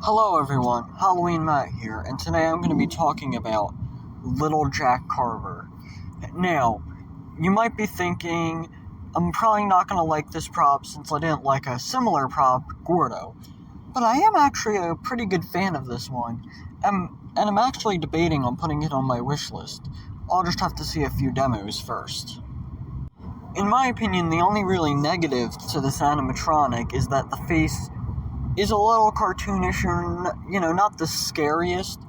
Hello everyone, Halloween Matt here, and today I'm going to be talking about Little Jack Carver. Now, you might be thinking, I'm probably not going to like this prop since I didn't like a similar prop, Gordo. But I am actually a pretty good fan of this one, and I'm actually debating on putting it on my wish list. I'll just have to see a few demos first. In my opinion, the only really negative to this animatronic is that the face is a little cartoonish and, not the scariest.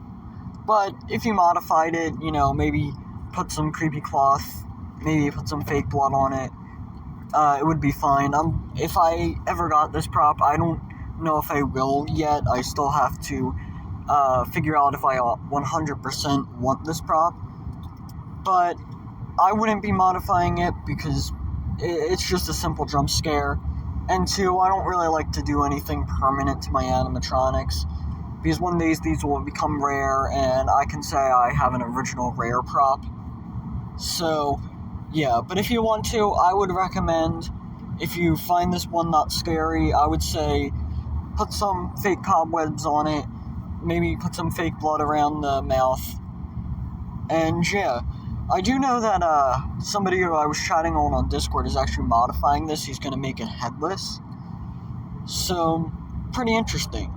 But if you modified it, maybe put some creepy cloth, maybe put some fake blood on it, it would be fine. If I ever got this prop, I don't know if I will yet. I still have to figure out if I 100% want this prop. But I wouldn't be modifying it because it's just a simple jump scare. And two, I don't really like to do anything permanent to my animatronics, because one day these will become rare, and I can say I have an original rare prop. So, yeah, but if you want to, I would recommend, if you find this one not scary, I would say put some fake cobwebs on it, maybe put some fake blood around the mouth, and yeah. I do know that somebody who I was chatting on Discord is actually modifying this. He's going to make it headless. So, pretty interesting.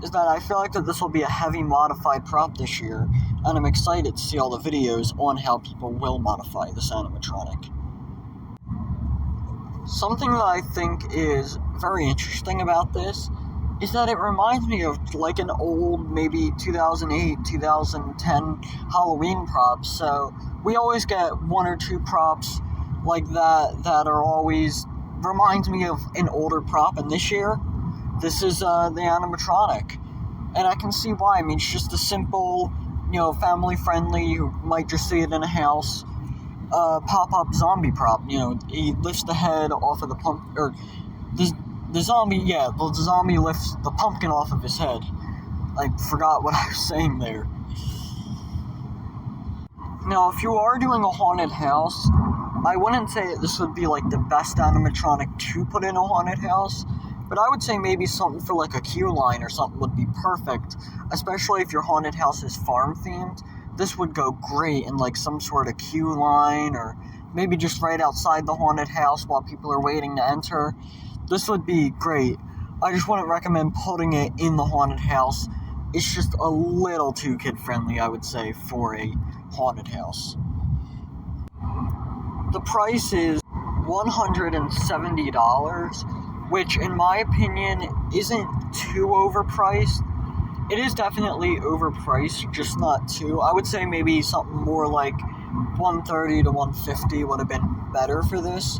Is that I feel like that this will be a heavy modified prop this year, and I'm excited to see all the videos on how people will modify this animatronic. Something that I think is very interesting about this is that it reminds me of like an old, maybe 2008, 2010 Halloween prop. So we always get one or two props like that are always reminds me of an older prop. And this year, this is the animatronic, and I can see why. I mean, it's just a simple, family friendly. You might just see it in a house. Pop-up zombie prop. He lifts the head off of the pump, or the zombie lifts the pumpkin off of his head. I forgot what I was saying there. Now, if you are doing a haunted house, I wouldn't say this would be like the best animatronic to put in a haunted house, but I would say maybe something for like a queue line or something would be perfect, especially if your haunted house is farm themed. This would go great in like some sort of queue line, or maybe just right outside the haunted house while people are waiting to enter. This would be great. I just wouldn't recommend putting it in the haunted house. It's just a little too kid-friendly, I would say, for a haunted house. The price is $170, which in my opinion isn't too overpriced. It is definitely overpriced, just not too. I would say maybe something more like $130 to $150 would have been better for this.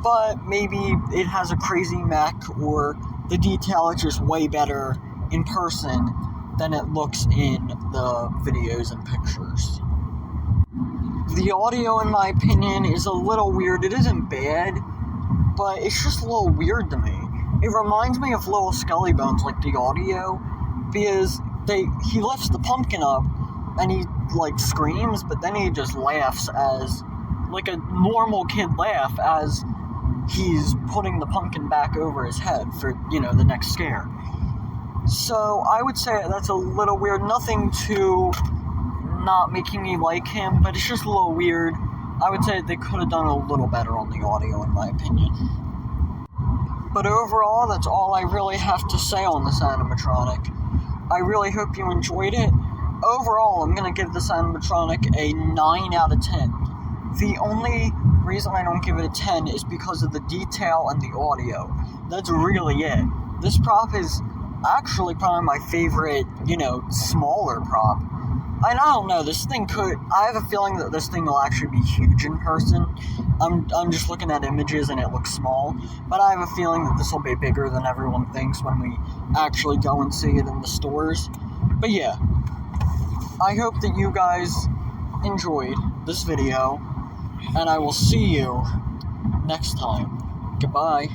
But maybe it has a crazy mech, or the detail is just way better in person than it looks in the videos and pictures. The audio, in my opinion, is a little weird. It isn't bad, but it's just a little weird to me. It reminds me of Little Skelly Bones, like the audio, because he lifts the pumpkin up and he like screams, but then he just laughs as like a normal kid laugh as he's putting the pumpkin back over his head for, the next scare. So I would say that's a little weird. Nothing too not making me like him, but it's just a little weird. I would say they could have done a little better on the audio, in my opinion. But overall, that's all I really have to say on this animatronic. I really hope you enjoyed it. Overall, I'm going to give this animatronic a 9 out of 10. The only reason I don't give it a 10 is because of the detail and the audio. That's really it. This prop is actually probably my favorite, smaller prop. And I don't know, I have a feeling that this thing will actually be huge in person. I'm just looking at images and it looks small, but I have a feeling that this will be bigger than everyone thinks when we actually go and see it in the stores. But yeah, I hope that you guys enjoyed this video, and I will see you next time. Goodbye.